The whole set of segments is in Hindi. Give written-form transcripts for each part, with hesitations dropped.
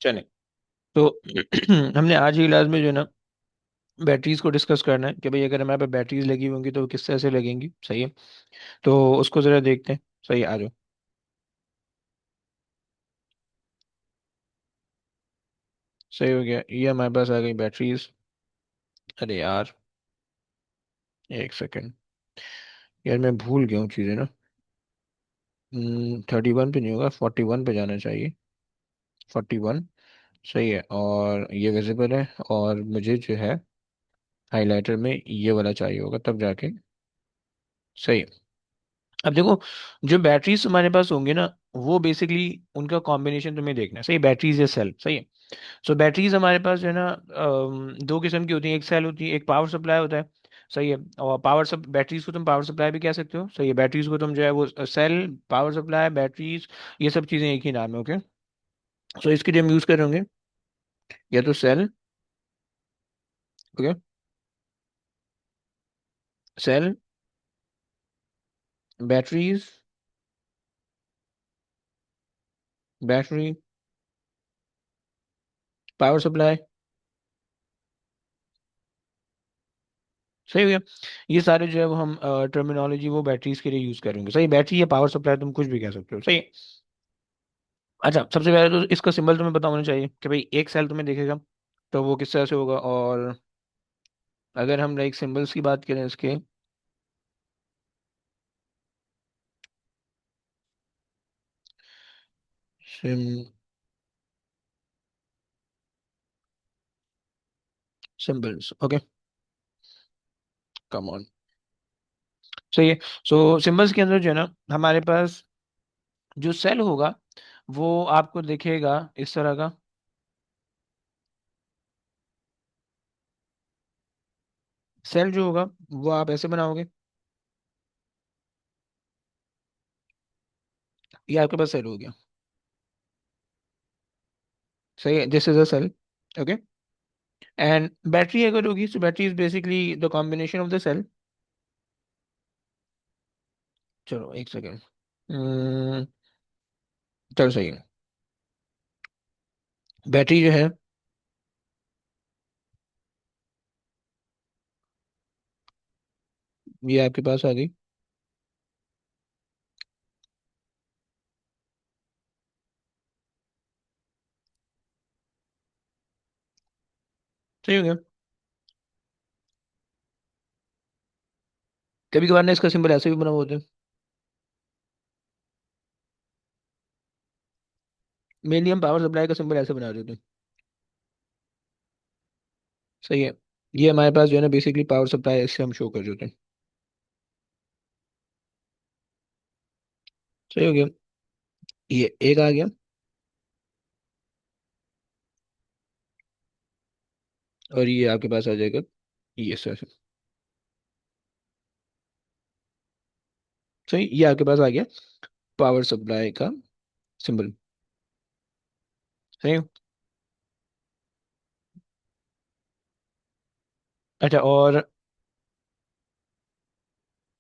चले। तो हमने आज की क्लास में जो है ना बैटरीज को डिस्कस करना है कि भाई अगर हमारे पास बैटरीज लगी होंगी तो वो किस तरह से लगेंगी। सही है। तो उसको जरा देखते हैं। सही है, आ जाओ। सही हो गया, ये हमारे पास आ गई बैटरीज। अरे यार, एक सेकंड। यार मैं भूल गया हूँ चीज़ें ना। 31 पे नहीं होगा, 41 पे जाना चाहिए। 41। सही है, और ये विजिबल है। और मुझे जो है हाइलाइटर में ये वाला चाहिए होगा तब जाके। सही है। अब देखो, जो बैटरीज तुम्हारे पास होंगे ना, वो बेसिकली उनका कॉम्बिनेशन तुम्हें देखना है। सही, बैटरीज या सेल। सही है। सो बैटरीज हमारे पास जो है ना दो किस्म की होती है। एक सेल होती है, एक पावर सप्लाई होता है। सही है। और पावर सब बैटरीज को तुम पावर सप्लाई भी कह सकते हो। सही है, बैटरीज को तुम जो है वो सेल, पावर सप्लाई, बैटरीज, ये सब चीजें एक ही नाम है। ओके। सो इसके लिए हम यूज करेंगे या तो cell. Okay. Cell, batteries, battery, power supply. सही हो गया। ये सारे जो है वो हम टर्मिनोलॉजी वो बैटरीज के लिए यूज करेंगे। सही, बैटरी या पावर सप्लाई तुम कुछ भी कह सकते हो। सही। अच्छा, सबसे पहले तो इसका सिंबल तुम्हें पता होना चाहिए कि भाई एक सेल तुम्हें दिखेगा तो वो किस तरह से होगा। और अगर हम लाइक सिंबल्स की बात करें इसके, SIM symbols. Okay, come on. सही है। सो सिंबल्स के अंदर जो है ना हमारे पास जो सेल होगा वो आपको दिखेगा इस तरह का। सेल जो होगा वो आप ऐसे बनाओगे। ये आपके पास सेल हो गया। सही है, this is a cell. Okay. And battery अगर होगी तो battery is basically the combination of the cell. चलो एक सेकेंड। चलो सही है। बैटरी जो है ये आपके पास आ गई। सही हो गया। कभी कभार ना इसका सिंबल ऐसे भी बना हुआ होता है। मेनली हम पावर सप्लाई का सिंबल ऐसे बना देते हैं। सही है। ये हमारे पास जो है ना बेसिकली पावर सप्लाई ऐसे हम शो कर देते हैं। सही हो गया। ये एक आ गया। और ये आपके पास आ जाएगा ये सर। सही, ये आपके पास आ गया पावर सप्लाई का सिंबल। सही है। अच्छा, और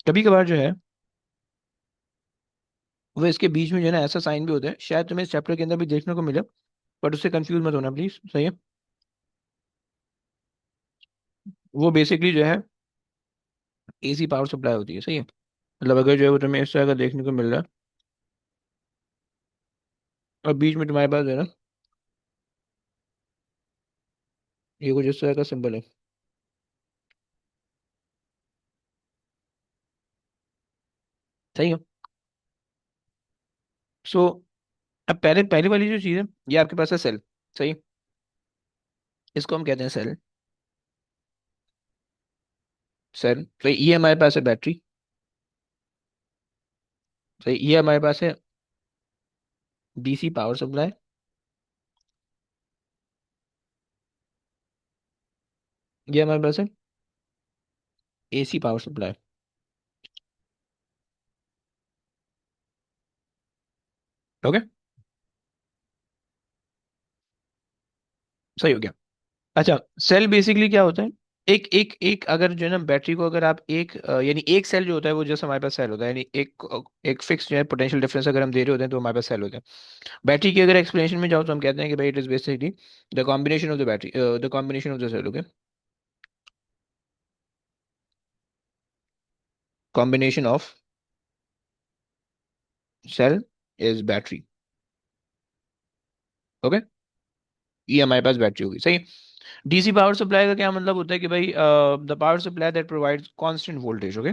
कभी कभार जो है वो इसके बीच में जो है ना ऐसा साइन भी होता है, शायद तुम्हें इस चैप्टर के अंदर भी देखने को मिले, बट उससे कंफ्यूज मत होना प्लीज। सही है। वो बेसिकली जो है एसी पावर सप्लाई होती है। सही है। मतलब अगर जो है वो तुम्हें इस तरह का देखने को मिल रहा है और बीच में तुम्हारे पास जो है ना ये कुछ इस तरह का सिंबल है। सही है। सो अब पहले पहले वाली जो चीज़ है ये आपके पास है सेल। सही। इसको हम कहते हैं सेल। सेल। तो ये हमारे पास है बैटरी। सही, ये हमारे पास है डीसी पावर सप्लाई। ये हमारे पास है एसी पावर सप्लाई। ओके। सही हो गया। अच्छा, सेल बेसिकली क्या होता है? एक एक एक अगर जो है ना बैटरी को अगर आप एक यानी एक सेल जो होता है वो जैसे हमारे पास सेल होता है, यानी एक फिक्स जो है पोटेंशियल डिफरेंस अगर हम दे रहे होते हैं तो हमारे पास सेल होते हैं। बैटरी की अगर एक्सप्लेनेशन में जाओ तो हम कहते हैं कि भाई it is basically the combination of the battery, the combination of the cell, okay, combination of cell is battery, okay. ये हमारे पास बैटरी होगी, सही। डीसी पावर सप्लाई का क्या मतलब होता है कि भाई the power supply that provides constant voltage, okay.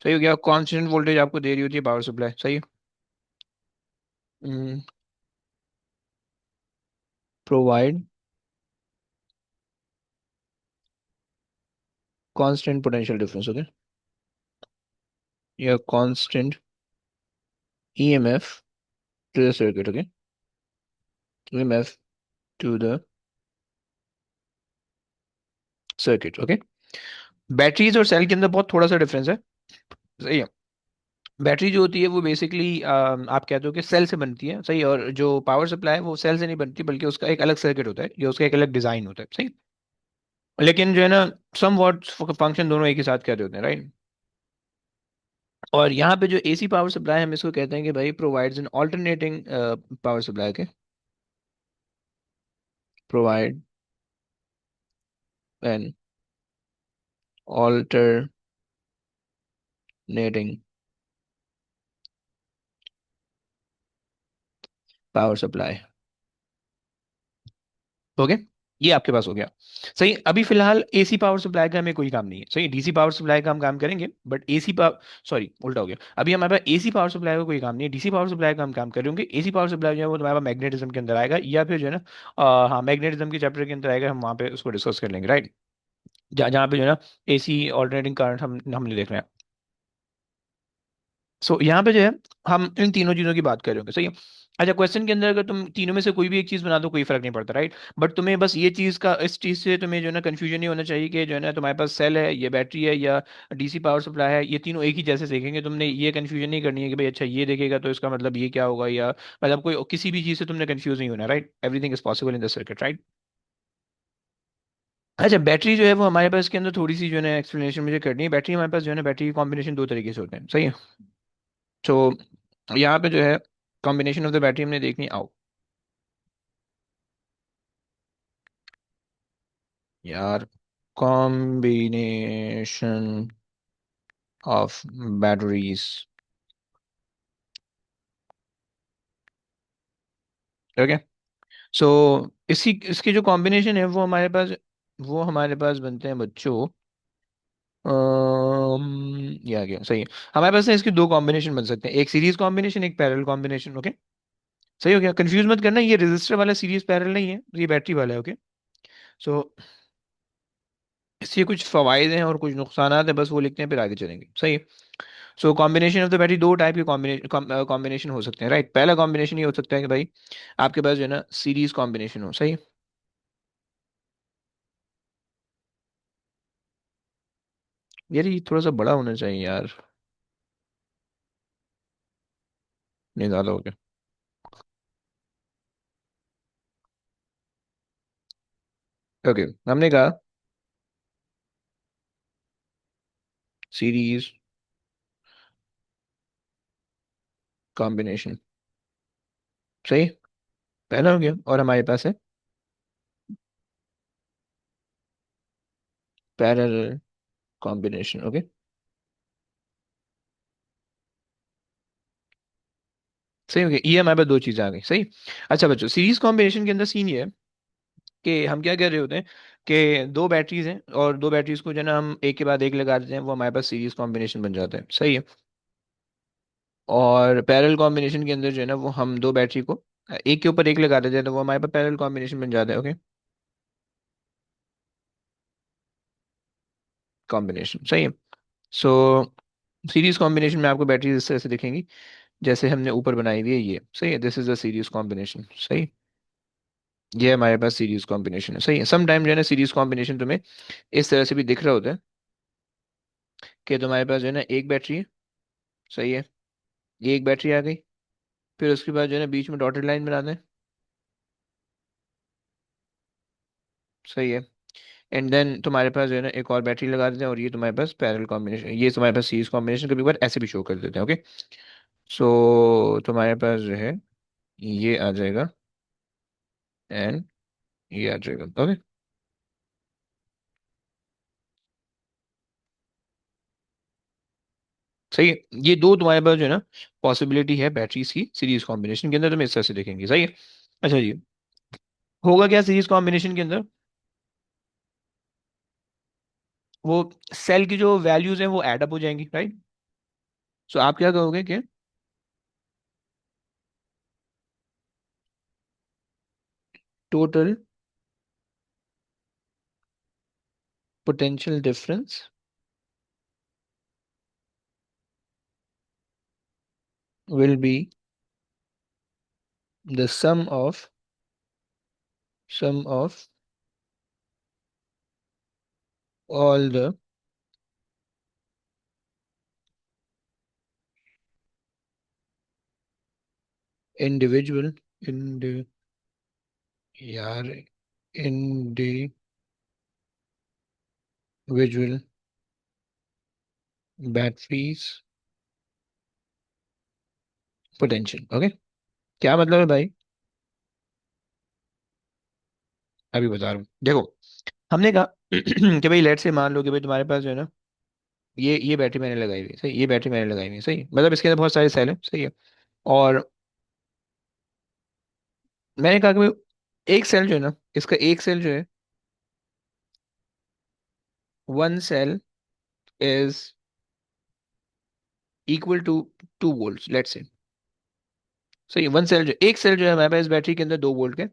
सही हो गया, कांस्टेंट वोल्टेज आपको दे रही होती है पावर सप्लाई, सही है। Provide constant potential difference, okay, या constant EMF to the circuit, okay, EMF to the circuit, okay. Batteries और सेल के अंदर बहुत थोड़ा सा डिफरेंस है, सही है। बैटरी जो होती है वो बेसिकली आप कहते हो कि सेल से बनती है, सही, और जो पावर सप्लाई है वो सेल से नहीं बनती बल्कि उसका एक अलग सर्किट होता है, ये उसका एक अलग डिजाइन होता है, सही। लेकिन जो है ना सम वॉट फंक्शन दोनों एक ही साथ कर रहे होते हैं, राइट। और यहाँ पे जो एसी पावर सप्लाई है हम इसको कहते हैं कि भाई provides an alternating power supply के, provide an alternating power supply, okay. ये आपके पास हो गया, सही। अभी फिलहाल एसी पावर सप्लाई का हमें कोई काम नहीं है, सही। डीसी पावर सप्लाई का हम काम करेंगे, बट एसी पावर, सॉरी उल्टा हो गया, अभी हमारे पास एसी पावर सप्लाई का कोई काम नहीं है, डीसी पावर सप्लाई का हम काम करेंगे। एसी पावर सप्लाई जो है वो तुम्हारे पास मैग्नेटिज्म के अंदर आएगा, या फिर जो है ना हाँ मैग्नेटिज्म के चैप्टर के अंदर आएगा, हम वहाँ पे उसको डिस्कस कर लेंगे, राइट। जहाँ पे जो है ना एसी ऑल्टरनेटिंग करंट हमने देख रहे हैं। सो यहाँ पे जो है हम इन तीनों चीजों की बात कर रहे होंगे, सही है। अच्छा, क्वेश्चन के अंदर अगर तुम तीनों में से कोई भी एक चीज बना दो कोई फर्क नहीं पड़ता, राइट। बट तुम्हें बस ये चीज का, इस चीज से तुम्हें जो है ना कंफ्यूजन नहीं होना चाहिए कि जो है ना तुम्हारे पास सेल है, ये बैटरी है, या डीसी पावर सप्लाई है, ये तीनों एक ही जैसे देखेंगे। तुमने ये कंफ्यूजन नहीं करनी है कि भाई अच्छा ये देखेगा तो इसका मतलब ये क्या होगा, या मतलब कोई किसी भी चीज से तुमने कंफ्यूज नहीं होना, right. Everything is possible in the circuit, right. अच्छा, बैटरी जो है वो हमारे पास के अंदर थोड़ी सी जो है ना एक्सप्लेनेशन मुझे करनी है। बैटरी हमारे पास जो है ना बैटरी की कॉम्बिनेशन दो तरीके से होते हैं, सही है। तो यहाँ पे जो है कॉम्बिनेशन ऑफ द बैटरी हमने देखनी, आओ यार, कॉम्बिनेशन ऑफ बैटरीज, ओके। सो इसी इसके जो कॉम्बिनेशन है वो हमारे पास बनते हैं बच्चों, ये आ गया, सही है। हमारे पास ना इसके दो कॉम्बिनेशन बन सकते हैं, एक सीरीज कॉम्बिनेशन, एक पैरेलल कॉम्बिनेशन, ओके। सही हो गया, कंफ्यूज मत करना, ये रेजिस्टर वाला सीरीज पैरेलल नहीं है, ये बैटरी वाला है, ओके। सो इसके कुछ फवायद हैं और कुछ नुकसानात हैं, बस वो लिखते हैं फिर आगे चलेंगे, सही है। So combination of the battery, दो टाइप के कॉम्बिनेशन हो सकते हैं, राइट। पहला कॉम्बिनेशन ये हो सकता है कि भाई आपके पास जो है ना सीरीज कॉम्बिनेशन हो, सही। यार ये थोड़ा सा बड़ा होना चाहिए यार, नहीं ज़्यादा हो गया, ओके। हमने कहा सीरीज कॉम्बिनेशन, सही, पहला हो गया। और हमारे पास है पैरेलल कॉम्बिनेशन, ओके, सही हो गया। ये हमारे पास दो चीज़ें आ गई, सही। अच्छा बच्चों, सीरीज कॉम्बिनेशन के अंदर सीन ये है कि हम क्या कर रहे होते हैं कि दो बैटरीज हैं और दो बैटरीज को जो है ना हम एक के बाद एक लगा देते हैं, वो हमारे पास सीरीज कॉम्बिनेशन बन जाता है, सही है। और पैरेलल कॉम्बिनेशन के अंदर जो है ना वो हम दो बैटरी को एक के ऊपर एक लगा देते हैं तो वो हमारे पास पैरेलल कॉम्बिनेशन बन जाता है, ओके, कॉम्बिनेशन, सही है। सो सीरीज कॉम्बिनेशन में आपको बैटरी इस तरह से दिखेंगी जैसे हमने ऊपर बनाई हुई है, ये सही है, this is the series combination, सही। ये हमारे पास सीरीज कॉम्बिनेशन है, सही है। सम टाइम जो है ना सीरीज कॉम्बिनेशन तुम्हें इस तरह से भी दिख रहा होता है कि तुम्हारे पास जो है ना एक बैटरी है, सही है, ये एक बैटरी आ गई, फिर उसके बाद जो है ना बीच में डॉटेड लाइन बना दें, सही है। एंड देन तुम्हारे पास जो है ना एक और बैटरी लगा देते हैं, और ये तुम्हारे पास पैरेलल कॉम्बिनेशन, ये तुम्हारे पास सीरीज कॉम्बिनेशन कभी बार ऐसे भी शो कर देते हैं। ओके, सो तुम्हारे पास जो है ये आ जाएगा, एंड ये आ जाएगा। ओके, सही है। ये दो तुम्हारे पास जो है ना पॉसिबिलिटी है बैटरीज की सीरीज कॉम्बिनेशन के अंदर, तुम इस तरह से देखेंगे। सही है। अच्छा जी, होगा क्या सीरीज कॉम्बिनेशन के अंदर, वो सेल की जो वैल्यूज हैं वो ऐड अप हो जाएंगी, राइट। सो आप क्या कहोगे कि total potential difference will be the sum of all the individual indi यार individual batteries potential। ओके, क्या मतलब है भाई, अभी बता रहा हूँ। देखो, हमने कहा कि भाई लेट से मान लो कि भाई तुम्हारे पास जो है ना ये बैटरी मैंने लगाई हुई है, सही, ये बैटरी मैंने लगाई हुई है, सही, मतलब इसके अंदर बहुत सारे सेल हैं, सही है। और मैंने कहा कि भाई एक सेल जो है ना, इसका एक सेल जो है, one cell is equal to 2 volt, let's say. सही, वन सेल जो एक सेल जो है हमारे पास बैटरी के अंदर 2 वोल्ट के,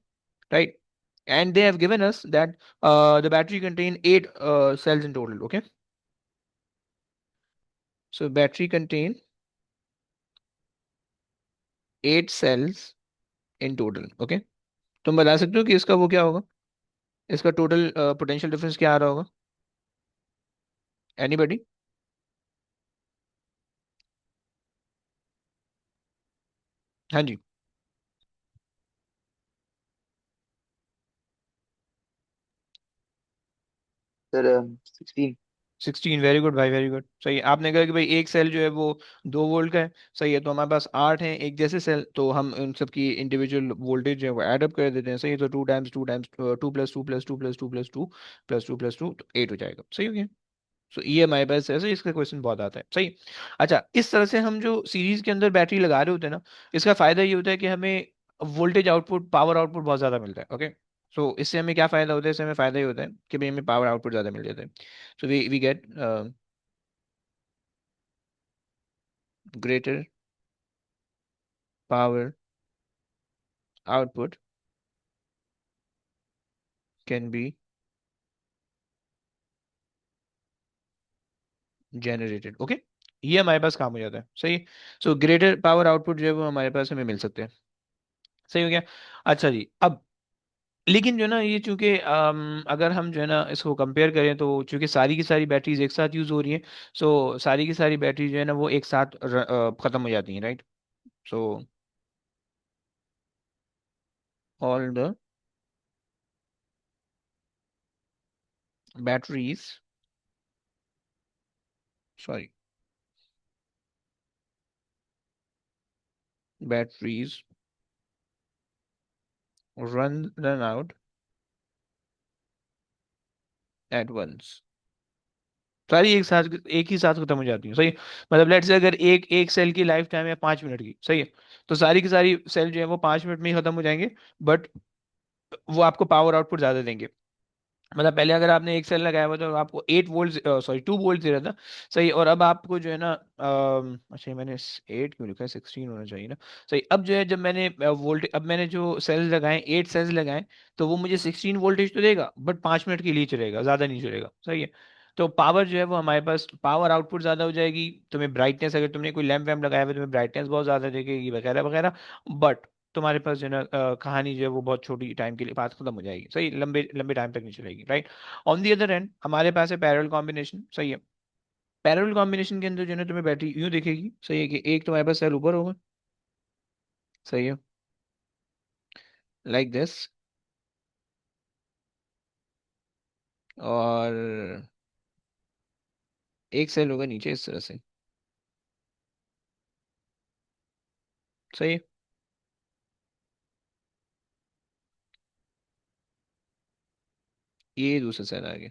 right. And they have given us that the battery contain 8 cells in total। Okay, so battery contain 8 cells in total। Okay, तुम बता सकते हो कि इसका वो क्या होगा, इसका टोटल पोटेंशियल डिफरेंस क्या आ रहा होगा, एनीबडी। हाँ जी, सर 16। 16, वेरी गुड भाई, वेरी गुड। सही है, आपने कहा कि भाई एक सेल जो है वो 2 वोल्ट का है, सही है, तो हमारे पास 8 हैं एक जैसे सेल, तो हम उन सब की इंडिविजुअल वोल्टेज है वो ऐड अप कर देते हैं, सही है, तो 2 times 2 plus 2 plus 2 plus 2 plus 2 plus 2 तो 8 हो जाएगा, सही हो गया। सो ये हमारे पास ऐसे इसका क्वेश्चन बहुत आता है, सही। अच्छा, इस तरह से हम जो सीरीज के अंदर बैटरी लगा रहे होते हैं ना, इसका फायदा ये होता है कि हमें वोल्टेज आउटपुट, पावर आउटपुट बहुत ज्यादा मिलता है। ओके, सो इससे हमें क्या फायदा होता है, इससे हमें फायदा ये होता है कि भाई हमें पावर आउटपुट ज्यादा मिल जाता है। So we get greater power output can be generated। Okay, ये हमारे पास काम हो जाता है, सही। सो ग्रेटर पावर आउटपुट जो है वो हमारे पास हमें मिल सकते हैं, सही हो गया। अच्छा जी, अब लेकिन जो है ना ये चूंकि अगर हम जो है ना इसको कंपेयर करें, तो चूंकि सारी की सारी बैटरीज एक साथ यूज हो रही हैं, सो सारी की सारी बैटरी जो है ना वो एक साथ खत्म हो जाती हैं, right. So all the batteries, sorry, batteries run out at once, सारी एक ही साथ खत्म हो जाती है, सही। मतलब लेट से अगर एक एक सेल की लाइफ टाइम है 5 मिनट की, सही है, तो सारी की सारी सेल जो है वो 5 मिनट में ही खत्म हो जाएंगे, बट वो आपको पावर आउटपुट ज्यादा देंगे। मतलब पहले अगर आपने एक सेल लगाया हुआ तो आपको 8 वोल्ट, सॉरी 2 वोल्ट दे रहा था, सही, और अब आपको जो है ना अच्छा, मैंने 8 क्यों लिखा है, 16 होना चाहिए ना। सही, अब जो है जब मैंने वोल्ट, अब मैंने जो सेल्स लगाए, 8 सेल्स लगाए, तो वो मुझे 16 वोल्टेज तो देगा, बट 5 मिनट के लिए चलेगा, ज्यादा नहीं चलेगा, सही है। तो पावर जो है वो हमारे पास, पावर आउटपुट ज्यादा हो जाएगी, तुम्हें ब्राइटनेस, अगर तुमने कोई लैम्प वैम्प लगाया हुआ है, तुम्हें ब्राइटनेस बहुत ज्यादा देगी वगैरह वगैरह, बट तुम्हारे पास जो है ना कहानी जो है वो बहुत छोटी टाइम के लिए बात खत्म हो जाएगी, सही, लंबे लंबे टाइम तक नहीं चलेगी, right. On the other and हमारे पास है पैरेलल कॉम्बिनेशन, सही है। पैरेलल कॉम्बिनेशन के अंदर जो है ना तुम्हें बैटरी यूं दिखेगी, सही है, कि एक तुम्हारे पास सेल ऊपर होगा, सही है, लाइक दिस, और एक सेल होगा नीचे इस तरह से। सही है। ये दूसरा सेल आ गया।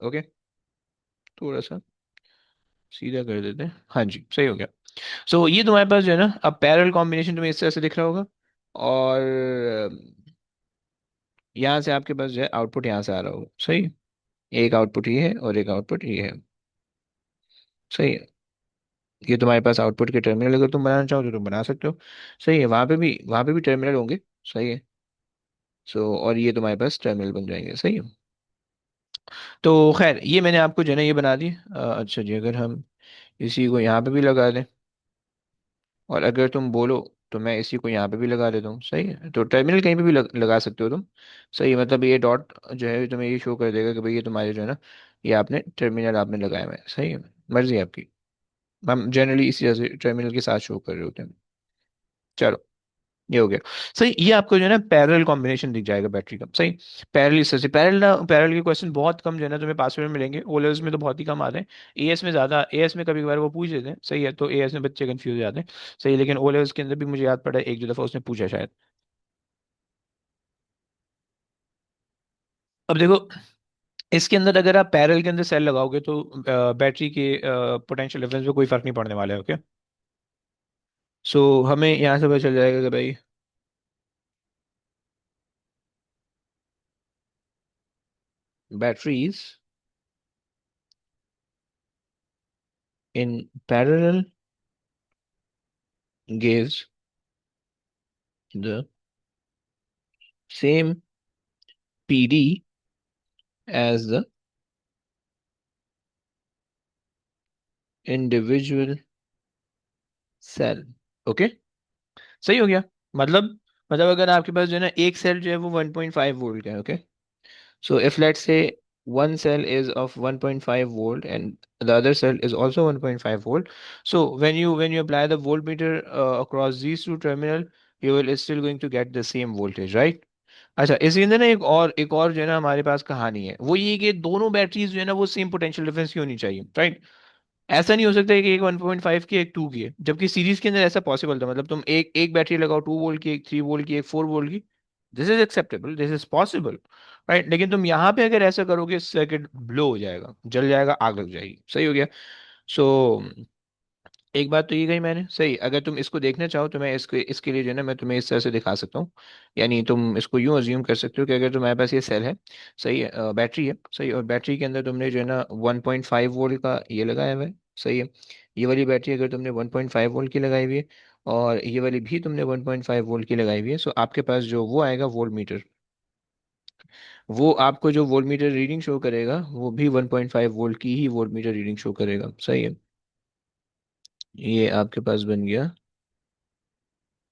ओके। थोड़ा सा सीधा कर देते हैं, हाँ जी सही हो गया। सो ये तुम्हारे पास जो है ना, अब पैरेलल कॉम्बिनेशन तुम्हें इस तरह से दिख रहा होगा। और यहाँ से आपके पास जो है आउटपुट यहाँ से आ रहा होगा, सही है। एक आउटपुट ये है और एक आउटपुट ये है। सही है। ये तुम्हारे पास आउटपुट के टर्मिनल अगर तुम बनाना चाहो तो तुम बना सकते हो। सही है, वहाँ पे भी टर्मिनल होंगे। सही है। और ये तुम्हारे पास टर्मिनल बन जाएंगे, सही है। तो खैर ये मैंने आपको जो है ना ये बना दी। अच्छा जी, अगर हम इसी को यहाँ पे भी लगा दें, और अगर तुम बोलो तो मैं इसी को यहाँ पे भी लगा देता हूँ, सही है। तो टर्मिनल कहीं पे भी लगा सकते हो तुम। सही है, मतलब ये डॉट जो है तुम्हें ये शो कर देगा कि भाई ये तुम्हारे जो है ना, ये आपने टर्मिनल आपने लगाया हुआ है, सही है। मर्जी है आपकी। हम जनरली इसी तरह से टर्मिनल के साथ शो कर रहे होते हैं। चलो, ये हो गया। सही, ये आपको जो है ना पैरेलल कॉम्बिनेशन दिख जाएगा बैटरी का, सही। पैरेलल इस तरह से, पैरेलल के क्वेश्चन बहुत कम जो है ना तुम्हें पास में मिलेंगे, ओ लेवल्स में तो बहुत ही कम आते हैं। एएस में ज्यादा, एएस में कभी कभार वो पूछ लेते हैं, सही है, तो एएस में बच्चे कंफ्यूज हो जाते हैं। सही, लेकिन ओ लेवल्स के अंदर भी मुझे याद पड़ा है एक दो दफा उसने पूछा शायद। अब देखो, इसके अंदर अगर आप पैरेलल के अंदर सेल लगाओगे तो बैटरी के पोटेंशियल डिफरेंस में कोई फर्क नहीं पड़ने वाला है, ओके। हमें यहाँ से पता चल जाएगा कि भाई batteries in parallel gives the same PD as the individual cell, okay. सही हो गया। मतलब मतलब अगर आपके पास जो है ना एक सेल जो है वो 1.5 वोल्ट का है, okay. if let's say one cell is of 1.5 volt and the other cell is also 1.5 volt, so when you apply the voltmeter across these two terminal, you will still going to get the same voltage, right? अच्छा, इसके अंदर ना एक और जो है ना हमारे पास कहानी है, वो ये कि दोनों बैटरीज जो है ना वो सेम पोटेंशियल डिफरेंस की होनी चाहिए, राइट। ऐसा नहीं हो सकता है कि एक 1.5 की एक 2 की है, जबकि सीरीज के अंदर ऐसा पॉसिबल था। मतलब तुम एक एक बैटरी लगाओ 2 वोल्ट की, एक 3 वोल्ट की, एक 4 वोल्ट की। This is acceptable, this is possible, right. लेकिन तुम यहाँ पे अगर ऐसा करोगे सर्किट ब्लो हो जाएगा, जल जाएगा, आग लग जाएगी, सही हो गया। सो एक बात तो ये गई मैंने, सही। अगर तुम इसको देखना चाहो तो मैं इसके लिए जो है ना मैं तुम्हें इस तरह से दिखा सकता हूँ। यानी तुम इसको यूं अज्यूम कर सकते हो कि अगर तुम्हारे पास ये सेल है, सही है, बैटरी है, सही। और बैटरी के अंदर तुमने जो है ना 1.5 वोल्ट का ये लगाया हुआ है, सही है। ये वाली बैटरी अगर तुमने 1.5 वोल्ट की लगाई हुई है, और ये वाली भी तुमने 1.5 वोल्ट की लगाई हुई है, सो आपके पास जो वो आएगा वोल्ट मीटर, वो आपको जो वोल्ट मीटर रीडिंग शो करेगा वो भी 1.5 वोल्ट की ही वोल्ट मीटर रीडिंग शो करेगा, सही है। ये आपके पास बन गया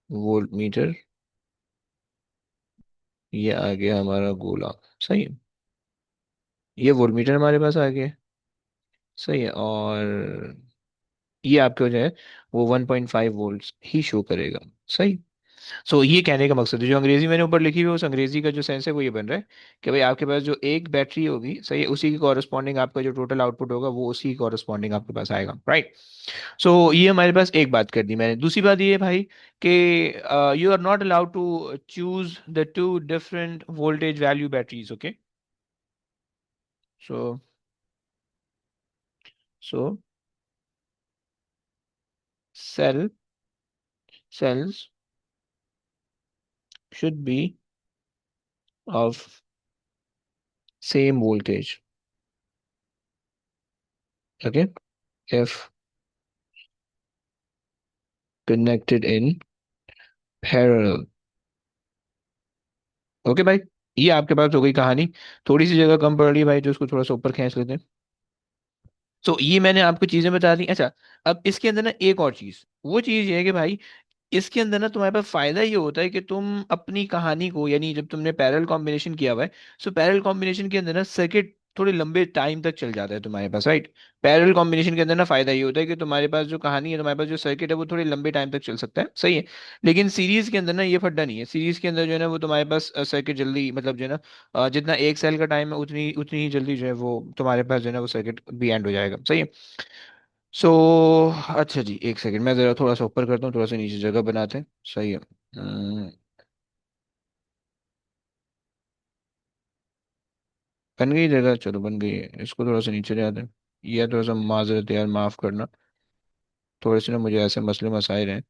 वोल्ट मीटर। ये आ गया हमारा गोला, सही है। ये वोल्ट मीटर हमारे पास आ गया, सही है। और ये आपको जो है वो 1.5 वोल्ट्स ही शो करेगा, सही। ये कहने का मकसद है, जो अंग्रेजी मैंने ऊपर लिखी हुई है उस अंग्रेजी का जो सेंस है वो ये बन रहा है कि भाई आपके पास जो एक बैटरी होगी, सही है, उसी की कॉरस्पॉन्डिंग आपका जो टोटल आउटपुट होगा वो उसी की कॉरस्पॉन्डिंग आपके पास आएगा, राइट। ये हमारे पास एक बात कर दी मैंने। दूसरी बात ये है भाई कि you are not allowed to choose the two different voltage value batteries, okay. So so cell cells should be of same voltage, okay, if connected in parallel, okay भाई। ये आपके पास हो गई कहानी। थोड़ी सी जगह कम पड़ रही है भाई, जो उसको थोड़ा सा ऊपर खींच लेते हैं। ये मैंने आपको चीजें बता दी। अच्छा, अब इसके अंदर ना एक और चीज, वो चीज ये है कि भाई इसके अंदर ना तुम्हारे पास फायदा ये होता है कि तुम अपनी कहानी को, यानी जब तुमने पैरेलल कॉम्बिनेशन किया हुआ है, पैरेलल कॉम्बिनेशन के अंदर ना सर्किट थोड़े लंबे टाइम तक चल जाता है तुम्हारे पास, राइट। पैरेलल कॉम्बिनेशन के अंदर ना फायदा ये होता है कि तुम्हारे पास जो कहानी है, तुम्हारे पास जो सर्किट है, वो थोड़े लंबे टाइम तक चल सकता है, सही है। लेकिन सीरीज के अंदर ना ये फड्डा नहीं है। सीरीज के अंदर जो है ना वो तुम्हारे पास सर्किट जल्दी, मतलब जो है ना जितना एक सेल का टाइम है उतनी उतनी ही जल्दी जो है वो तुम्हारे पास जो है ना वो सर्किट भी एंड हो जाएगा, सही है। सो अच्छा जी, एक सेकंड, मैं जरा थोड़ा सा ऊपर करता हूँ, थोड़ा सा नीचे जगह बनाते हैं, सही है। बन गई जगह, चलो बन गई है, इसको थोड़ा सा नीचे ले आते हैं। यह थोड़ा सा माजरत यार, माफ करना, थोड़े से ना मुझे ऐसे मसले मसाइल हैं,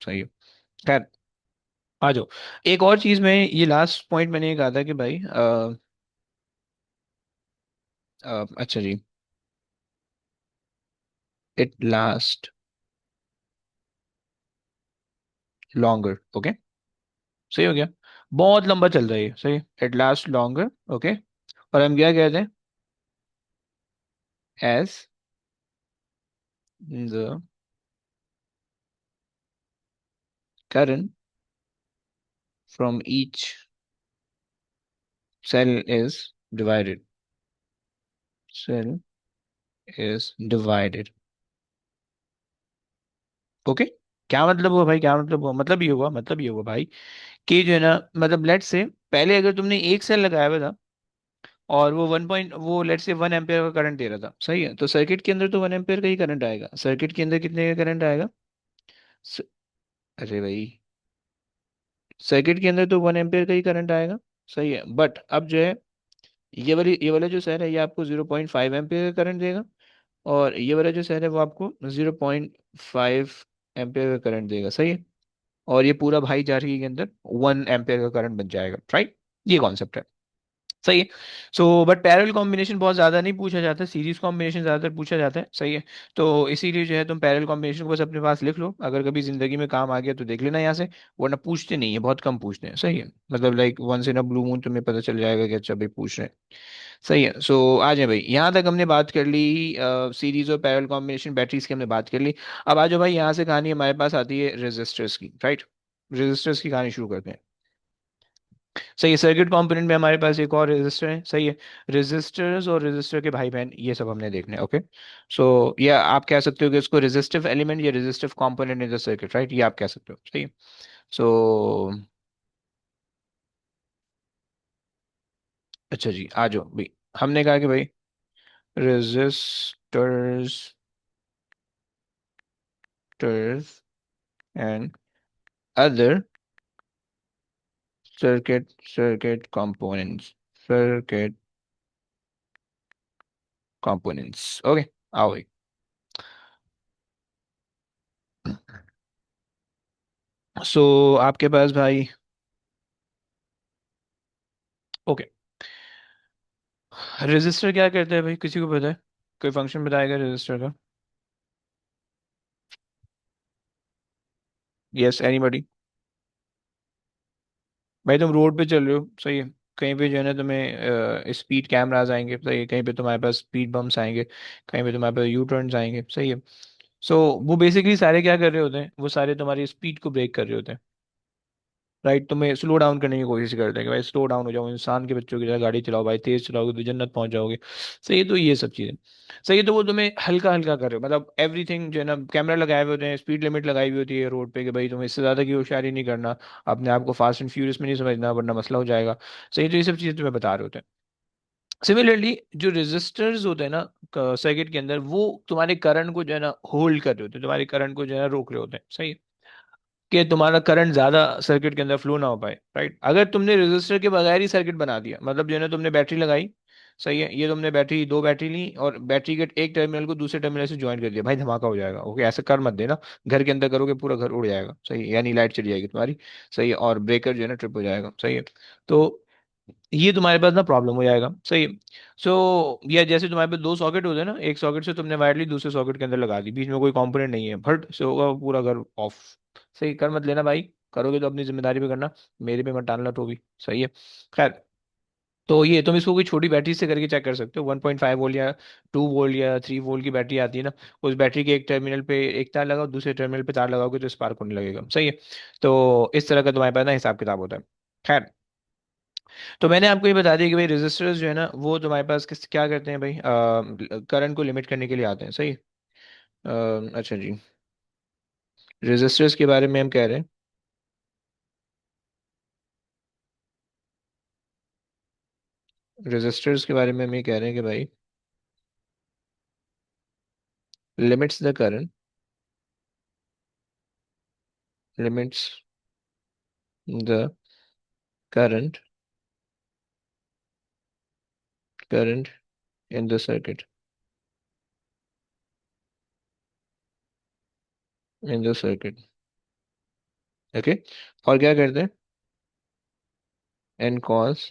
सही है। खैर, आ जाओ। एक और चीज में, ये लास्ट पॉइंट मैंने ये कहा था कि भाई अच्छा जी, इट लास्ट लॉन्गर, ओके, सही हो गया। बहुत लंबा चल रहा है ये, सही, इट लास्ट लॉन्गर, ओके। और हम क्या कहते हैं, as the current from each cell is divided, cell is divided, okay. क्या मतलब हुआ भाई, क्या मतलब हुआ, मतलब ये हुआ, मतलब ये हुआ भाई कि जो है ना, मतलब लेट से पहले अगर तुमने एक सेल लगाया हुआ था और वो वन पॉइंट, वो लेट से 1 एम्पियर का करंट दे रहा था, सही है, तो सर्किट के अंदर तो 1 एम्पियर का ही करंट आएगा। सर्किट के अंदर कितने का करंट आएगा? स... अरे भाई, सर्किट के अंदर तो 1 एम्पियर का ही करंट आएगा, सही है। बट अब जो है, ये वाला जो सेल है ये आपको 0.5 एम्पियर का करंट देगा, और ये वाला जो सेल है वो आपको 0.5 एम्पियर का करंट देगा, सही है। और ये पूरा भाई जारी के अंदर 1 एम्पियर का करंट बन जाएगा, राइट। ये कॉन्सेप्ट है, सही है। सो बट पैरेलल कॉम्बिनेशन बहुत ज्यादा नहीं पूछा जाता, सीरीज कॉम्बिनेशन ज्यादातर पूछा जाता है, सही है। तो इसीलिए जो है तुम पैरेलल कॉम्बिनेशन को बस अपने पास लिख लो, अगर कभी जिंदगी में काम आ गया तो देख लेना यहाँ से। वरना पूछते नहीं है, बहुत कम पूछते हैं, सही है। मतलब like once in a blue moon तुम्हें पता चल जाएगा कि अच्छा भाई पूछ रहे हैं, सही है। सो आ जाए भाई, यहाँ तक हमने बात कर ली सीरीज और पैरेलल कॉम्बिनेशन, बैटरीज की हमने बात कर ली। अब आ जाओ भाई, यहाँ से कहानी हमारे पास आती है रेजिस्टर्स की, राइट। रेजिस्टर्स की कहानी शुरू करते हैं, सही है। सर्किट कंपोनेंट में हमारे पास एक और रेजिस्टर है, सही है। रेजिस्टर्स और रेजिस्टर के भाई बहन ये सब हमने देखने हैं, ओके। सो ये आप कह सकते हो कि इसको रेजिस्टिव एलिमेंट या resistive component in the circuit, right, ये आप कह सकते हो, सही है। सो अच्छा जी, आ जाओ भाई। हमने कहा कि भाई resistors and other circuit components, okay. आओ भाई। सो आपके पास भाई, ओके, रजिस्टर क्या करते हैं भाई, किसी को पता है? कोई फंक्शन बताएगा रजिस्टर का? Yes, anybody? भाई तुम रोड पे चल रहे हो, सही है, कहीं पे जो है ना तुम्हें स्पीड कैमराज आएंगे, सही है, कहीं पे तुम्हारे पास स्पीड बम्प्स आएंगे, कहीं पे तुम्हारे पास यू टर्न्स आएंगे, सही है। सो वो बेसिकली सारे क्या कर रहे होते हैं, वो सारे तुम्हारी स्पीड को ब्रेक कर रहे होते हैं, राइट। तुम्हें स्लो डाउन करने की कोशिश करते हैं कि भाई स्लो डाउन हो जाओ, इंसान के बच्चों की तरह गाड़ी चलाओ भाई, तेज चलाओगे तो जन्नत पहुंच जाओगे, सही है। तो ये सब चीजें, सही है, तो वो तुम्हें हल्का हल्का कर रहे हो, मतलब एवरीथिंग जो है ना, कैमरा लगाए हुए होते हैं, स्पीड लिमिट लगाई हुई होती है रोड पे कि भाई तुम्हें इससे ज्यादा की होशियारी नहीं करना, अपने आप को फास्ट एंड फ्यूरियस में नहीं समझना वरना मसला हो जाएगा, सही। तो ये सब चीजें तुम्हें बता रहे होते हैं। सिमिलरली जो रेजिस्टर्स होते हैं ना सर्किट के अंदर, वो तुम्हारे करंट को जो है ना होल्ड कर रहे होते हैं, तुम्हारे करंट को जो है ना रोक रहे होते हैं, सही है, कि तुम्हारा करंट ज्यादा सर्किट के अंदर फ्लो ना हो पाए, राइट। अगर तुमने रेजिस्टर के बगैर ही सर्किट बना दिया, मतलब जो है ना तुमने बैटरी लगाई, सही है, ये तुमने बैटरी, दो बैटरी ली और बैटरी के एक टर्मिनल को दूसरे टर्मिनल से ज्वाइन कर दिया, भाई धमाका हो जाएगा, ओके, ऐसा कर मत देना। घर के अंदर करोगे पूरा घर उड़ जाएगा, सही है, यानी लाइट चली जाएगी तुम्हारी, सही है, और ब्रेकर जो है ना ट्रिप हो जाएगा, सही है। तो ये तुम्हारे पास ना प्रॉब्लम हो जाएगा, सही है। या जैसे तुम्हारे पास दो सॉकेट होते हैं ना, एक सॉकेट से तुमने वायर ली, दूसरे सॉकेट के अंदर लगा दी, बीच में कोई कंपोनेंट नहीं है, फट से होगा पूरा घर ऑफ, सही, कर मत लेना भाई। करोगे तो अपनी जिम्मेदारी पे करना, मेरे पे मत टालना टोपी, सही है। खैर, तो ये तुम इसको कोई छोटी बैटरी से करके चेक कर सकते हो, 1.5 वोल्ट या 2 वोल्ट या 3 वोल्ट की बैटरी आती है ना, उस बैटरी के एक टर्मिनल पे एक तार लगाओ, दूसरे टर्मिनल पे तार लगाओगे तो स्पार्क होने लगेगा, सही है। तो इस तरह का तुम्हारे पास ना हिसाब किताब होता है। खैर, तो मैंने आपको ये बता दिया कि भाई रेजिस्टर्स जो है ना वो तुम्हारे पास किस क्या करते हैं भाई, करंट को लिमिट करने के लिए आते हैं, सही। अच्छा जी, रेजिस्टर्स के बारे में हम कह रहे हैं, रेजिस्टर्स के बारे में हम ये कह रहे हैं कि भाई limits the current, limits the current, current in the circuit, in the circuit. Okay. और क्या करते हैं, एंड कॉज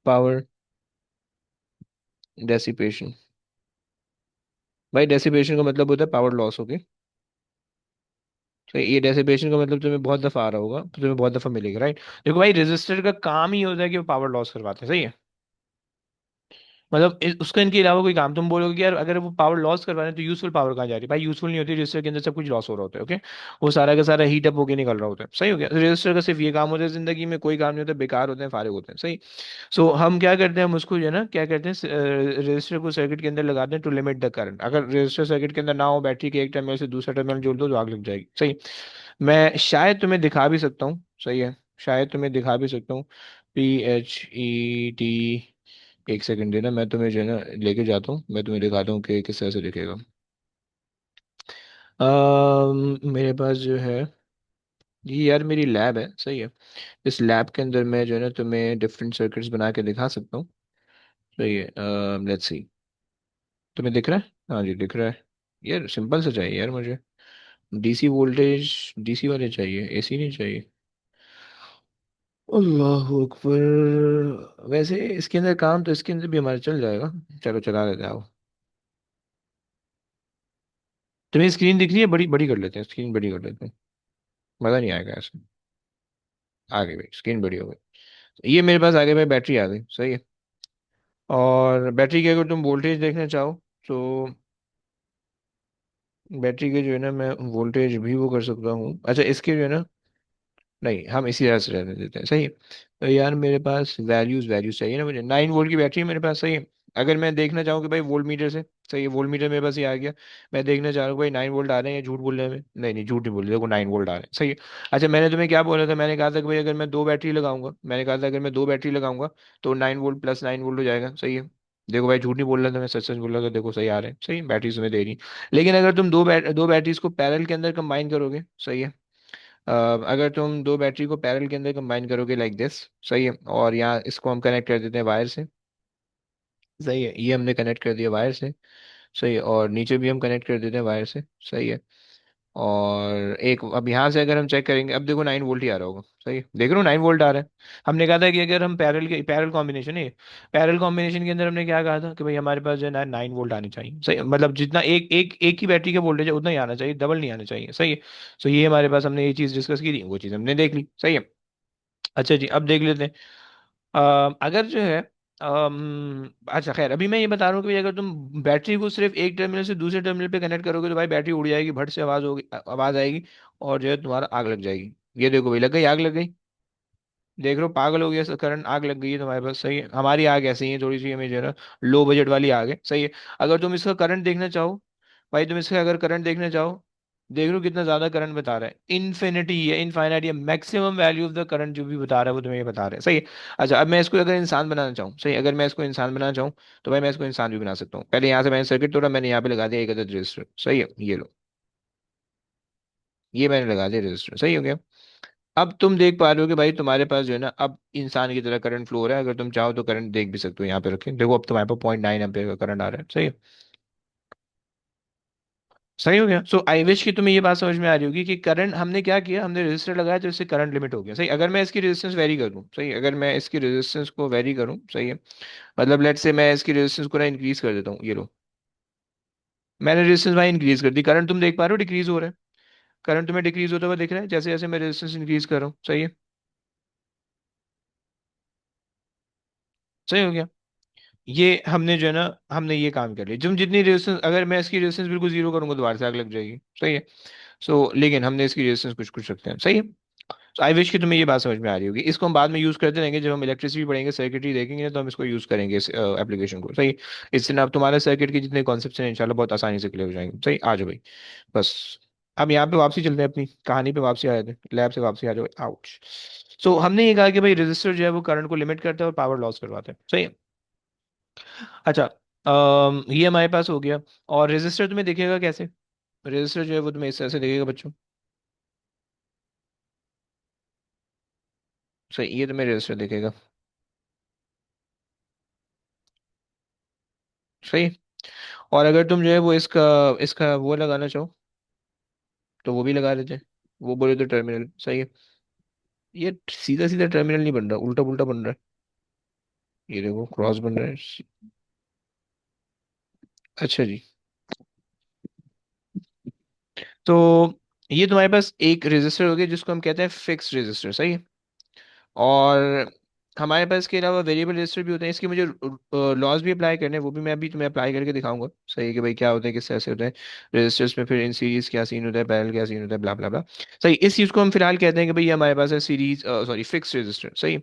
पावर डेसिपेशन। भाई डेसिपेशन का मतलब होता है पावर लॉस, ओके। तो ये डेसिपेशन का मतलब तुम्हें बहुत दफा आ रहा होगा, तो तुम्हें बहुत दफा मिलेगा, राइट। देखो भाई रेजिस्टर का काम ही होता है कि वो पावर लॉस करवाते हैं, सही है। मतलब उसका इनके अलावा कोई काम, तुम बोलोगे कि यार अगर वो पावर लॉस करवा रहे हैं तो यूजफुल पावर कहाँ जा रही है, भाई यूजफुल नहीं होती, रजिस्टर के अंदर सब कुछ लॉस हो रहा होता है, ओके। वो सारा का सारा हीट अप होके निकल रहा होता है, सही हो गया। रजिस्टर का सिर्फ ये काम होता है, जिंदगी में कोई काम नहीं होता, बेकार होते हैं, फारिग होते हैं, सही। सो हम क्या करते हैं, हम उसको जो है ना क्या करते हैं, रजिस्टर को सर्किट के अंदर लगाते हैं टू लिमिट द करंट। अगर रजिस्टर सर्किट के अंदर ना हो, बैटरी के एक टर्मिनल से दूसरा टर्मिनल जोड़ दो तो आग लग जाएगी, सही। मैं शायद तुम्हें दिखा भी सकता हूँ, सही है, शायद तुम्हें दिखा भी सकता हूँ। PHET, एक सेकंड देना, मैं तुम्हें जो है ना लेके जाता हूँ, मैं तुम्हें दिखाता हूँ कि किस तरह से दिखेगा। मेरे पास जो है, ये यार मेरी लैब है, सही है। इस लैब के अंदर मैं जो है ना तुम्हें डिफरेंट सर्किट्स बना के दिखा सकता हूँ, सही है। लेट्स सी, तुम्हें दिख रहा है? हाँ जी दिख रहा है। यार सिंपल से चाहिए यार मुझे, DC वोल्टेज, DC वाले चाहिए, AC नहीं चाहिए। अल्लाह अकबर। वैसे इसके अंदर काम तो इसके अंदर भी हमारा चल जाएगा, चलो चला लेते हैं आओ। तुम्हें स्क्रीन दिख रही है? बड़ी बड़ी कर लेते हैं, स्क्रीन बड़ी कर लेते हैं, मज़ा नहीं आएगा ऐसे। आ गई भाई, स्क्रीन बड़ी हो गई। ये मेरे पास आ गई भाई, बैटरी आ गई, सही है। और बैटरी के अगर तुम वोल्टेज देखना चाहो तो बैटरी के जो है ना मैं वोल्टेज भी वो कर सकता हूँ, अच्छा इसके जो है ना, नहीं हम इसी तरह से रहने देते हैं, सही है। तो यार मेरे पास वैल्यूज वैल्यूज चाहिए ना मुझे, 9 वोल्ट की बैटरी है मेरे पास, सही है। अगर मैं देखना चाहूँ कि भाई वोल्ट मीटर से, सही है, वोल्ट मीटर मेरे पास ये आ गया, मैं देखना चाह रहा हूँ भाई 9 वोल्ट आ रहे हैं या झूठ बोल रहे हैं, नहीं नहीं झूठ नहीं बोल रहे, देखो 9 वोल्ट आ रहे हैं, सही है। अच्छा मैंने तुम्हें क्या बोला था, मैंने कहा था कि भाई अगर मैं दो बैटरी लगाऊंगा, मैंने कहा था अगर मैं दो बैटरी लगाऊंगा तो 9 वोल्ट प्लस 9 वोल्ट हो जाएगा, सही है। देखो भाई झूठ नहीं बोल रहा था, मैं सच सच बोल रहा था, देखो सही आ रहे हैं, सही बैटरी तुम्हें दे रही। लेकिन अगर तुम दो बैटरीज को पैरेलल के अंदर कंबाइन करोगे, सही है। अ, अगर तुम दो बैटरी को पैरेलल के अंदर कंबाइन करोगे लाइक दिस, सही है, और यहाँ इसको हम कनेक्ट कर देते हैं वायर से, सही है, ये हमने कनेक्ट कर दिया वायर से, सही है, और नीचे भी हम कनेक्ट कर देते हैं वायर से, सही है। और एक अब यहाँ से अगर हम चेक करेंगे, अब देखो 9 वोल्ट ही आ रहा होगा, सही है, देख रहे हो 9 वोल्ट आ रहा है। हमने कहा था कि अगर हम पैरेलल कॉम्बिनेशन है, पैरेलल कॉम्बिनेशन के अंदर हमने क्या कहा था कि भाई हमारे पास जो है ना 9 वोल्ट आनी चाहिए, सही है? मतलब जितना एक एक एक ही बैटरी का वोल्टेज है उतना ही आना चाहिए, डबल नहीं आना चाहिए, सही है। सो ये हमारे पास, हमने ये चीज़ डिस्कस की थी, वो चीज़ हमने देख ली, सही है। अच्छा जी अब देख लेते हैं। अगर जो है, अच्छा खैर अभी मैं ये बता रहा हूँ कि भाई अगर तुम बैटरी को सिर्फ एक टर्मिनल से दूसरे टर्मिनल पे कनेक्ट करोगे तो भाई बैटरी उड़ जाएगी, भट से आवाज होगी, आवाज आएगी, और जो है तुम्हारा आग लग जाएगी। ये देखो भाई लग गई, आग लग गई, देख रहे हो, पागल हो गया करंट, आग लग गई है तुम्हारे पास, सही है। हमारी आग ऐसी है थोड़ी सी, हमें जो है ना लो बजट वाली आग है, सही है। अगर तुम इसका करंट देखना चाहो, भाई तुम इसका अगर करंट देखना चाहो, देख लो कितना ज्यादा करंट बता रहा है, इन्फिनिटी है, इनफाइनाइट है, maximum value of the current जो भी बता रहा है वो तुम्हें ये बता रहा है, सही है। अच्छा अब मैं इसको अगर इंसान बनाना चाहूँ, सही, अगर मैं इसको इंसान बनाना चाहूँ तो भाई मैं इसको इंसान भी बना सकता हूँ। पहले यहाँ से मैंने सर्किट तोड़ा, मैंने यहाँ पे लगा दिया एक अदद रजिस्टर, सही है, ये लो, ये मैंने लगा दिया रजिस्टर, सही हो गया। अब तुम देख पा रहे हो कि भाई तुम्हारे पास जो है ना अब इंसान की तरह करंट फ्लो हो रहा है, अगर तुम चाहो तो करंट देख भी सकते हो, यहाँ पे रखें, देखो अब तुम्हारे पास 0.9 एम्पियर का करंट आ रहा है, सही है। सही हो गया। सो आई विश कि तुम्हें ये बात समझ में आ रही होगी कि करंट हमने क्या किया, हमने रेजिस्टर लगाया तो इससे करंट लिमिट हो गया, सही। अगर मैं इसकी रेजिस्टेंस वेरी करूँ, सही, अगर मैं इसकी रेजिस्टेंस को वेरी करूँ, सही है, मतलब लेट से मैं इसकी रेजिस्टेंस को ना इंक्रीज कर देता हूँ, ये लो, मैंने रेजिस्टेंस भाई इंक्रीज कर दी, करंट तुम देख पा रहे हो डिक्रीज हो रहा है, करंट तुम्हें डिक्रीज होता हुआ दिख रहा है जैसे जैसे मैं रेजिस्टेंस इंक्रीज कर रहा हूँ, सही है। सही हो गया। ये हमने जो है ना, हमने ये काम कर लिया, जब जितनी रेजिस्टेंस, अगर मैं इसकी रेजिस्टेंस बिल्कुल जीरो करूंगा दोबारा से आग लग जाएगी, सही है। सो लेकिन हमने इसकी रेजिस्टेंस कुछ कुछ रखते हैं, सही है। आई विश कि तुम्हें ये बात समझ में आ रही होगी। इसको हम बाद में यूज करते रहेंगे, जब हम इलेक्ट्रिसिटी पढ़ेंगे, सर्किटरी देखेंगे ना, तो हम इसको यूज करेंगे इस एप्लीकेशन को, सही। इससे ना अब तुम्हारे सर्किट के जितने कॉन्सेप्ट हैं इंशाल्लाह बहुत आसानी से क्लियर हो जाएंगे, सही। आ जाओ भाई, बस। अब यहाँ पे वापसी चलते हैं, अपनी कहानी पे वापसी आ जाते हैं, लैब से वापसी आ जाओ, आउच। सो हमने ये कहा कि भाई रेजिस्टर जो है वो करंट को लिमिट करता है और पावर लॉस करवाता है, सही है। अच्छा, ये हमारे पास हो गया। और रेजिस्टर तुम्हें दिखेगा कैसे? रेजिस्टर जो है वो तुम्हें इस तरह से दिखेगा बच्चों। सही, ये तुम्हें रेजिस्टर दिखेगा, सही। और अगर तुम जो है वो इसका इसका वो लगाना चाहो, तो वो भी लगा देते हैं। वो बोले तो टर्मिनल, सही है। ये सीधा सीधा टर्मिनल नहीं बन रहा, उल्टा पुल्टा बन रहा है। ये देखो क्रॉस बन रहा है। अच्छा जी। तो ये तुम्हारे पास एक रेजिस्टर हो गया जिसको हम कहते हैं फिक्स रेजिस्टर, सही है। और हमारे पास इसके अलावा वेरिएबल रेजिस्टर भी होते हैं। इसके मुझे लॉज भी अप्लाई करने हैं, वो भी मैं अभी तुम्हें अप्लाई करके दिखाऊंगा, सही है, कि भाई क्या होता है, किस तरह से होता है रेजिस्टर्स में, फिर इन सीरीज क्या सीन होता है, पैरेलल क्या सीन होता है, ब्ला ब्ला ब्ला। सही, इस चीज़ को हम फिलहाल कहते हैं कि भाई ये हमारे पास है सीरीज, सॉरी, फिक्स रेजिस्टर, सही।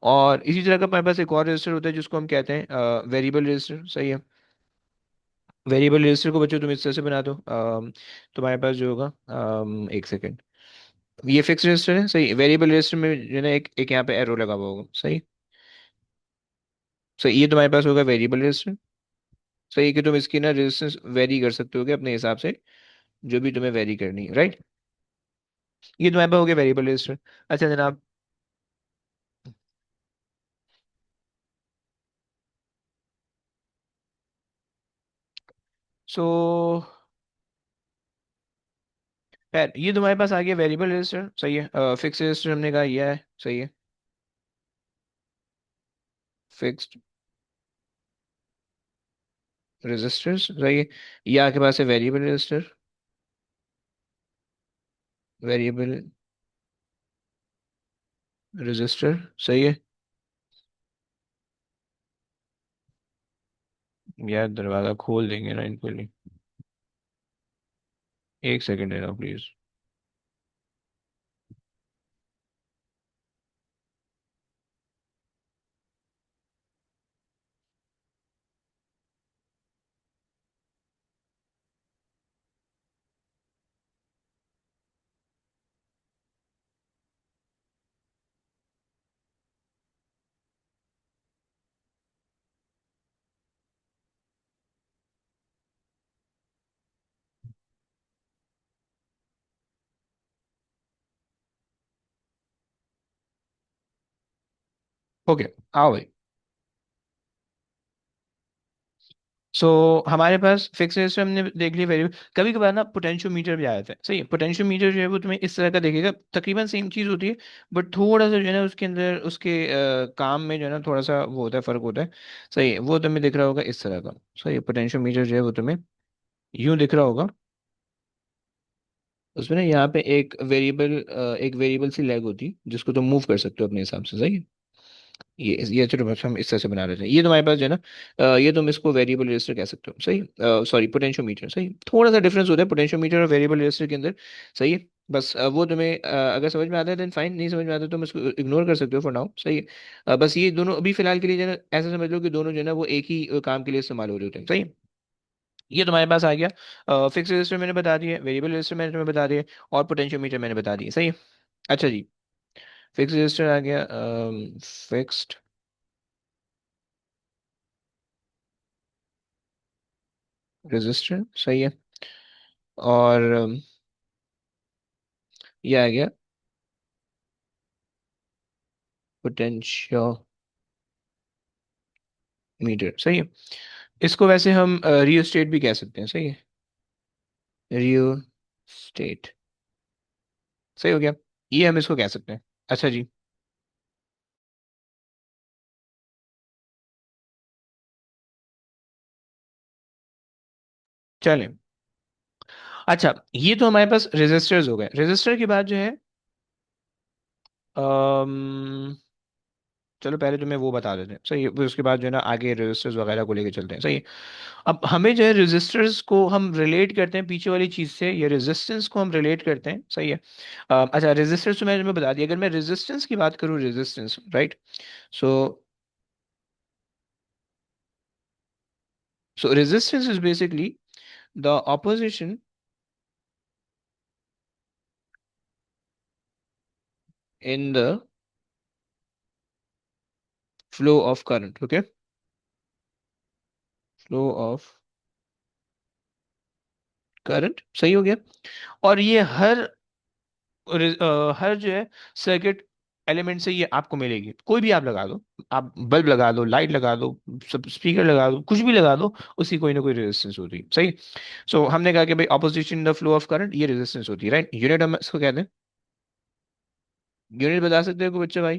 और इसी तरह का हमारे पास एक और रजिस्टर होता है जिसको हम कहते हैं वेरिएबल रजिस्टर, सही है। वेरिएबल रजिस्टर को बच्चों तुम इस तरह से बना दो, तुम्हारे पास जो होगा, एक सेकेंड, ये फिक्स रजिस्टर है, सही। वेरिएबल रजिस्टर में जो है ना एक यहाँ पे एरो लगा हुआ होगा, सही। सही, ये तुम्हारे पास होगा वेरिएबल रजिस्टर, सही, कि तुम इसकी ना रेजिस्टेंस वेरी कर सकते हो अपने हिसाब से, जो भी तुम्हें वेरी करनी है, राइट। ये तुम्हारे पास हो गया वेरिएबल रजिस्टर। अच्छा जनाब। सो खैर, ये तुम्हारे पास आ गया वेरिएबल रजिस्टर, सही है। फिक्स रजिस्टर हमने कहा यह है, सही है। फिक्स्ड रेजिस्टर्स, सही है। ये आपके पास है वेरिएबल रजिस्टर, वेरिएबल रजिस्टर, सही है। यार दरवाजा खोल देंगे ना इनके लिए, एक सेकंड देना प्लीज। ओके, आओ भाई। सो हमारे पास फिक्स रेजिस्टर हमने देख लिया, वेरिएबल। कभी कभार ना पोटेंशियोमीटर भी आ जाता है, सही है। पोटेंशियोमीटर जो है वो तुम्हें इस तरह का देखेगा, तकरीबन सेम चीज होती है, बट थोड़ा सा जो है ना उसके अंदर उसके काम में जो है ना थोड़ा सा वो होता है, फर्क होता है, सही है। वो तुम्हें दिख रहा होगा इस तरह का, सही है। पोटेंशियोमीटर जो है वो तुम्हें यूं दिख रहा होगा। उसमें ना यहाँ पे एक वेरिएबल सी लैग होती है जिसको तुम मूव कर सकते हो अपने हिसाब से, सही है। ये चलो बस हम इस तरह से बना रहे थे। ये तुम्हारे पास जो है ना, ये तुम इसको वेरिएबल रजिस्टर कह सकते हो, सही। सॉरी, पोटेंशियोमीटर, सही। थोड़ा सा डिफरेंस होता है पोटेंशियोमीटर और वेरिएबल रजिस्टर के अंदर, सही है। बस वो तुम्हें अगर समझ में आता है देन फाइन, नहीं समझ में आता तो तुम इसको इग्नोर कर सकते हो फॉर नाउ, सही है। बस ये दोनों अभी फिलहाल के लिए जो है ना ऐसा समझ लो कि दोनों जो है ना वो एक ही काम के लिए इस्तेमाल हो रहे होते हैं, सही है। ये तुम्हारे पास आ गया। फिक्स रजिस्टर मैंने बता दिया, वेरिएबल रजिस्टर मैंने तुम्हें बता दिया, और पोटेंशियोमीटर मैंने बता दिया, सही है। अच्छा जी। फिक्स रजिस्टर आ गया, फिक्स्ड रजिस्टर, सही है। और ये आ गया पोटेंशियोमीटर, सही है। इसको वैसे हम रियोस्टेट भी कह सकते हैं, सही है। रियोस्टेट, सही हो गया। ये हम इसको कह सकते हैं। अच्छा जी। चलें। अच्छा, ये तो हमारे पास रेजिस्टर्स हो गए। रेजिस्टर के बाद जो है चलो पहले तुम्हें वो बता देते हैं, सही है, फिर उसके बाद जो है ना आगे रेजिस्टर्स वगैरह को लेके चलते हैं, सही है। अब हमें जो है रेजिस्टर्स को हम रिलेट करते हैं पीछे वाली चीज से, या रेजिस्टेंस को हम रिलेट करते हैं, सही है। अच्छा, रेजिस्टेंस तो मैंने तुम्हें बता दिया, अगर मैं रेजिस्टेंस की बात करूँ, resistance right. So resistance is basically the opposition in the flow of current, okay, flow of current, सही हो गया। और ये हर जो है सर्किट एलिमेंट से ये आपको मिलेगी, कोई भी आप लगा दो, आप बल्ब लगा दो, लाइट लगा दो, सब स्पीकर लगा दो, कुछ भी लगा दो, उसकी कोई ना कोई रेजिस्टेंस होती है, सही। सो हमने कहा कि भाई opposition in the flow of current, ये रेजिस्टेंस होती है, राइट। यूनिट हम इसको कहते हैं, यूनिट बता सकते हो कोई बच्चे भाई?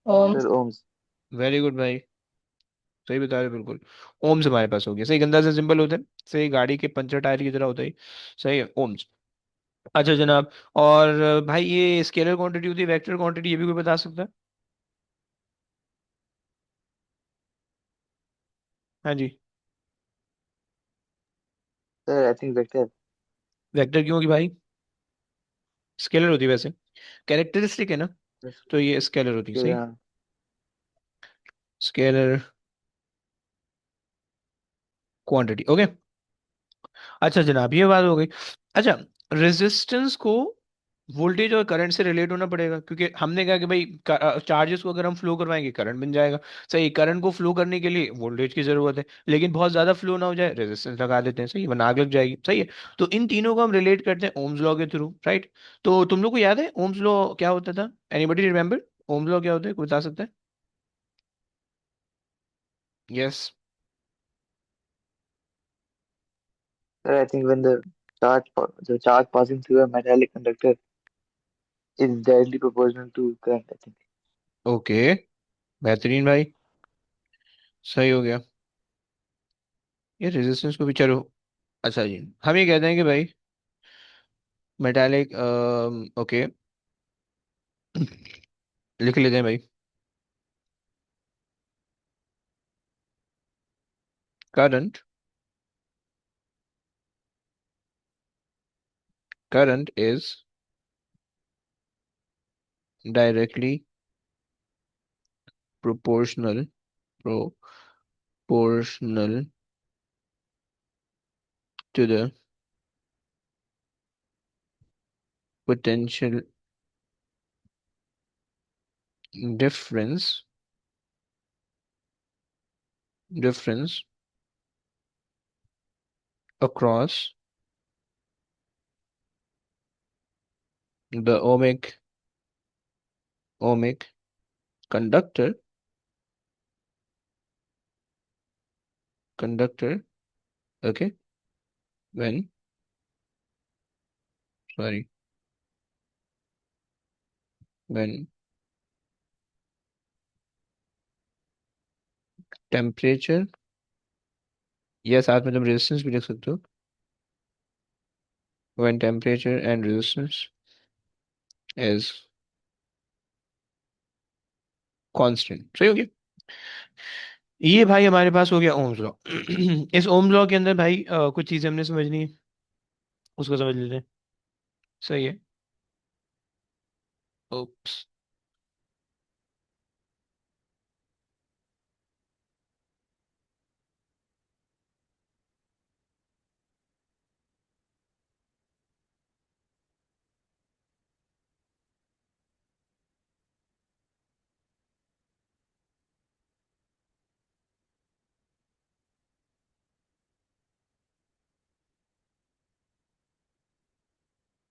Sir Ohm's. वेरी गुड भाई, सही बता रहे हो बिल्कुल। ओम्स हमारे पास हो गया, सही, गंदा से सिंबल होता है, सही, गाड़ी के पंचर टायर की तरह होता है, सही है, ओम्स। अच्छा जनाब, और भाई ये स्केलर क्वांटिटी होती है, वेक्टर क्वांटिटी, ये भी कोई बता सकता है? हाँ जी। Sir I think vector. Vector क्यों होगी भाई? स्केलर होती है वैसे, कैरेक्टरिस्टिक है ना, तो ये स्केलर होती है, फिर सही, स्केलर क्वांटिटी, ओके। अच्छा जनाब, ये बात हो गई। अच्छा, रेजिस्टेंस को वोल्टेज और करंट से रिलेट होना पड़ेगा, क्योंकि हमने कहा कि भाई चार्जेस को अगर हम फ्लो करवाएंगे करंट बन जाएगा, सही। करंट को फ्लो करने के लिए वोल्टेज की जरूरत है, लेकिन बहुत ज्यादा फ्लो ना हो जाए, रेजिस्टेंस लगा देते हैं, सही, वरना आग लग जाएगी, सही है। तो इन तीनों को हम रिलेट करते हैं ओम्स लॉ के थ्रू, राइट। तो तुम लोग को याद है ओम्स लॉ क्या होता था? एनीबडी रिमेम्बर ओम्स लॉ क्या होता है, कोई बता सकता है? Yes. Sir I think when the charge passing through a metallic conductor is directly proportional to current, I think. Okay, बेहतरीन भाई, सही हो गया। ये रेजिस्टेंस को भी चलो, अच्छा जी, हम ये कहते हैं कि भाई मेटालिक, ओके, लिख लेते हैं भाई, current, current is directly proportional, proportional to the potential difference, difference across the ohmic conductor, conductor, okay, when, sorry, when temperature, या साथ में तुम रेजिस्टेंस भी लिख सकते हो, when temperature and resistance is constant, सही हो गया। ये भाई हमारे पास हो गया ओम्स लॉ। इस ओम्स लॉ के अंदर भाई कुछ चीजें हमने समझनी है, उसको समझ लेते हैं, सही है। ओप्स,